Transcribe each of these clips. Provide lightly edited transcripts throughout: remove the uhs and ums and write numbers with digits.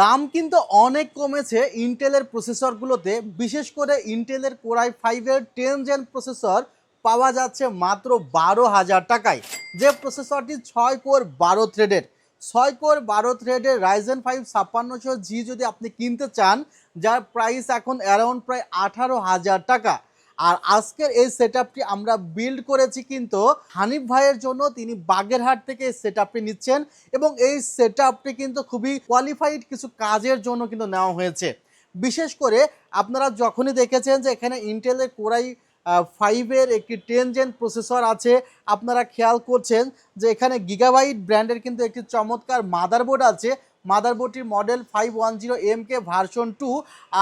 দাম কিন্তু অনেক কমেছে ইন্টেলের প্রসেসরগুলোতে, বিশেষ করে ইন্টেলের কোরাই 5-এর 10 জেন প্রসেসর পাওয়া যাচ্ছে মাত্র 12,000 টাকায়। যে প্রসেসরটি 6 কোর 12 থ্রেডের 6 কোর 12 থ্রেডের রাইজেন 5 5600G যদি আপনি কিনতে চান, যার প্রাইস এখন অ্যারাউন্ড প্রায় 18,000 টাকা। আর আজকের এই সেটআপটি আমরা বিল্ড করেছি কিন্তু হানিফ ভাইয়ের জন্য, তিনি বাগেরহাট থেকে এই সেটআপটি নিচ্ছেন এবং এই সেটআপটি কিন্তু খুবই কোয়ালিফাইড কিছু কাজের জন্য কিন্তু নেওয়া হয়েছে। বিশেষ করে আপনারা যখনই দেখেছেন যে এখানে ইন্টেলের কোরাই 5-এর একটি 10 জেন প্রসেসর আছে, আপনারা খেয়াল করছেন যে এখানে গিগাবাইট ব্র্যান্ডের কিন্তু একটি চমৎকার মাদারবোর্ড আছে। মাদারবোর্ডটির মডেল 510MK ভার্সন 2।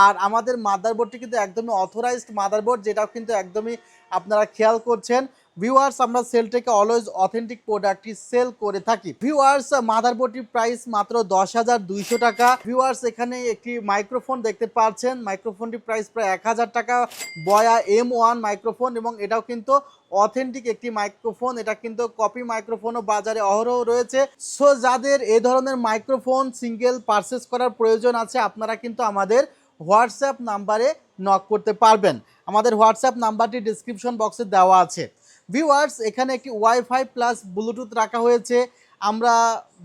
আর আমাদের মাদারবোর্ডটি কিন্তু একদমই অথরাইজড মাদারবোর্ড, যেটাও কিন্তু একদমই আপনারা খেয়াল করছেন। ভিউয়ার্স, আমরা সেলটেকে অলওয়েজ অথেন্টিক প্রোডাক্টটি সেল করে থাকি। ভিউয়ার্স, মাদারবোর্ডটির প্রাইস মাত্র 10,200 টাকা। ভিউয়ার্স, এখানে একটি মাইক্রোফোন দেখতে পাচ্ছেন, মাইক্রোফোনটির প্রাইস প্রায় 1,000 টাকা। বয়া M1 মাইক্রোফোন, এবং এটাও কিন্তু অথেন্টিক একটি মাইক্রোফোন। এটা কিন্তু কপি মাইক্রোফোনও বাজারে অহরহ রয়েছে। সো যাদের এই ধরনের মাইক্রোফোন সিঙ্গেল পারচেস করার প্রয়োজন আছে, আপনারা কিন্তু আমাদের হোয়াটসঅ্যাপ নাম্বারে নক করতে পারবেন। আমাদের হোয়াটসঅ্যাপ নাম্বারটি ডিসক্রিপশন বক্সে দেওয়া আছে। ভিউয়ার্স, এখানে একটি ওয়াইফাই প্লাস ব্লুটুথ রাখা হয়েছে। আমরা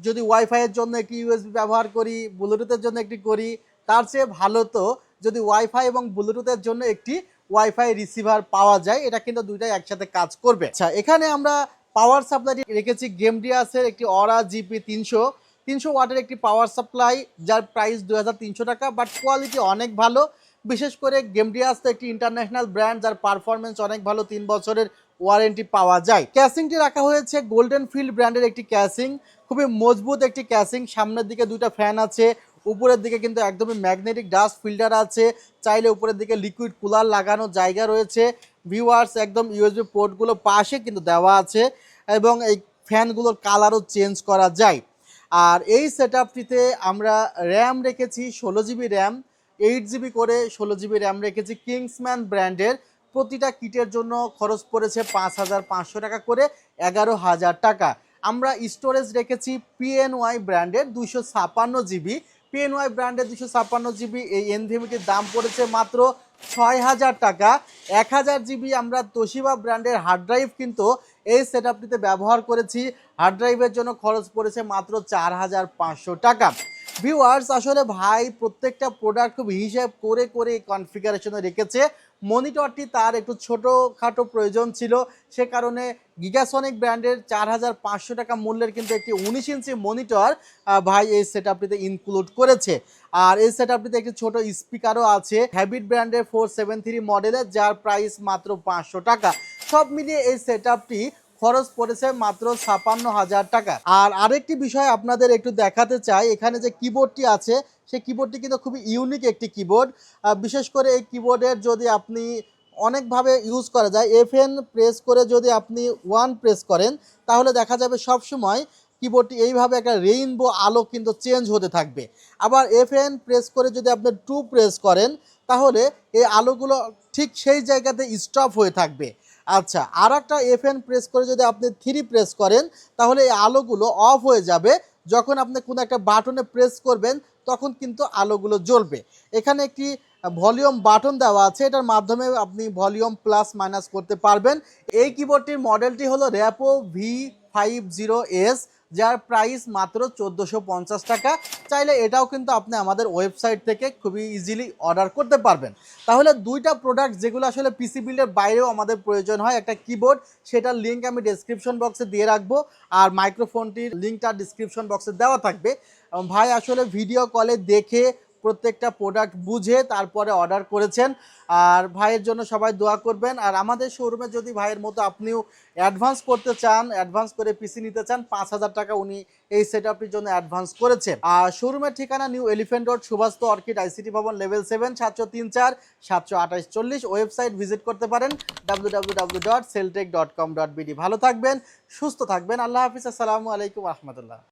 যদি ওয়াইফাইয়ের জন্য একটি USB ব্যবহার করি, ব্লুটুথের জন্য একটি করি, তার চেয়ে ভালো তো যদি ওয়াইফাই এবং ব্লুটুথের জন্য একটি ওয়াইফাই রিসিভার পাওয়া যায়। এটা কিন্তু দুইটাই একসাথে কাজ করবে। আচ্ছা, এখানে আমরা পাওয়ার সাপ্লাইটি রেখেছি গেমডিয়াসের একটি অরা জিপি 300 ওয়াটের একটি পাওয়ার সাপ্লাই, যার প্রাইস 2,300 টাকা, বাট কোয়ালিটি অনেক ভালো। বিশেষ করে গেমডিয়াস তো একটি ইন্টারন্যাশনাল ব্র্যান্ড, যার পারফরমেন্স অনেক ভালো, 3 বছরের ওয়ারেন্টি পাওয়া যায়। ক্যাসিংটি রাখা হয়েছে গোল্ডেন ফিল্ড ব্র্যান্ডের একটি ক্যাসিং, খুবই মজবুত একটি ক্যাসিং। সামনের দিকে দুইটা ফ্যান আছে, উপরের দিকে কিন্তু একদমই ম্যাগনেটিক ডাস্ট ফিল্টার আছে। চাইলে উপরের দিকে লিকুইড কুলার লাগানোর জায়গা রয়েছে। ভিউয়ার্স, একদম USB পোর্টগুলো পাশে কিন্তু দেওয়া আছে, এবং এই ফ্যানগুলোর কালারও চেঞ্জ করা যায়। আর এই সেটআপটিতে আমরা র্যাম রেখেছি 16GB র্যাম, 8GB করে 16GB র্যাম রেখেছি কিংসম্যান ব্র্যান্ডের। প্রতিটা কিটের জন্য খরচ পড়েছে 5,500 টাকা করে, 11,000 টাকা। আমরা স্টোরেজ রেখেছি PNY ব্র্যান্ডের 256GB। PNY ব্র্যান্ডের 256GB এই এনভিএমটির দাম পড়েছে মাত্র 6,000 টাকা। 1,000GB আমরা তোশিবা ব্র্যান্ডের হার্ড ড্রাইভ কিন্তু এই সেটআপটিতে ব্যবহার করেছি। হার্ড ড্রাইভের জন্য খরচ পড়েছে মাত্র 4,500 টাকা। ভিউয়ার্স, আসলে ভাই প্রত্যেকটা প্রোডাক্ট খুব হিসাব করে করে কনফিগারেশনে রেখেছে। মনিটরটি তার একটু ছোটোখাটো প্রয়োজন ছিল, সে কারণে গিগাসনিক ব্র্যান্ডের 4,500 টাকা মূল্যের কিন্তু একটি 19 ইঞ্চি মনিটর ভাই এই সেটআপটিতে ইনক্লুড করেছে। আর এই সেটআপটিতে একটি ছোট স্পিকারও আছে হ্যাবিট ব্র্যান্ডের 473 মডেলের, যার প্রাইস মাত্র 500 টাকা। সব মিলিয়ে এই সেটআপটি খরচ পড়েছে মাত্র 56,000 টাকা। আর আরেকটি বিষয় আপনাদের একটু দেখাতে চাই, এখানে যে কিবোর্ডটি আছে সেই কিবোর্ডটি কিন্তু খুবই ইউনিক একটি কিবোর্ড। বিশেষ করে এই কিবোর্ডের যদি আপনি অনেকভাবে ইউজ করা যায়, FN প্রেস করে যদি আপনি 1 প্রেস করেন, তাহলে দেখা যাবে সব সময় কিবোর্ডটি এইভাবে একটা রেইনবো আলো কিন্তু চেঞ্জ হতে থাকবে। আবার FN প্রেস করে যদি আপনি 2 প্রেস করেন, তাহলে এই আলোগুলো ঠিক সেই জায়গাতে স্টপ হয়ে থাকবে। আচ্ছা, আর একটা FN প্রেস করে যদি আপনি 3 প্রেস করেন, তাহলে এই আলোগুলো অফ হয়ে যাবে। যখন আপনি কোনো একটা বাটনে প্রেস করবেন, তখন কিন্তু আলোগুলো জ্বলবে। এখানে একটি ভলিউম বাটন দেওয়া আছে, এটার মাধ্যমে আপনি ভলিউম প্লাস মাইনাস করতে পারবেন। এই কিবোর্ডটির মডেলটি হলো র্যাপো V50S, যার প্রাইস মাত্র 1,450 টাকা। চাইলে এটাও কিন্তু আপনি আমাদের ওয়েবসাইট থেকে খুবই ইজিলি অর্ডার করতে পারবেন। তাহলে দুইটা প্রোডাক্ট যেগুলো আসলে পিসি বিল্ডের বাইরেও আমাদের প্রয়োজন হয়, একটা কিবোর্ড, সেটার লিঙ্ক আমি ডেসক্রিপশন বক্সে দিয়ে রাখবো, আর মাইক্রোফোনটির লিঙ্কটা ডিসক্রিপশন বক্সে দেওয়া থাকবে। ভাই আসলে ভিডিও কলে দেখে প্রত্যেকটা প্রোডাক্ট বুঝে তারপরে অর্ডার করেছেন। আর ভাইয়ের জন্য সবাই দোয়া করবেন। আর আমাদের শোরুমে যদি ভাইয়ের মতো আপনিও অ্যাডভান্স করতে চান, অ্যাডভান্স করে পিসি নিতে চান, 5,000 টাকা উনি এই সেটআপটির জন্য অ্যাডভান্স করেছেন। আর শোরুমের ঠিকানা New Elephant Road, Subhash Orchid ICT ভবন, লেভেল 7, 734 728 40। ওয়েবসাইট ভিজিট করতে পারেন www.celltech.com.bd। ভালো থাকবেন, সুস্থ থাকবেন। আল্লাহ হাফিজ। আসসালামু আলাইকুম রহমতুল্লাহ।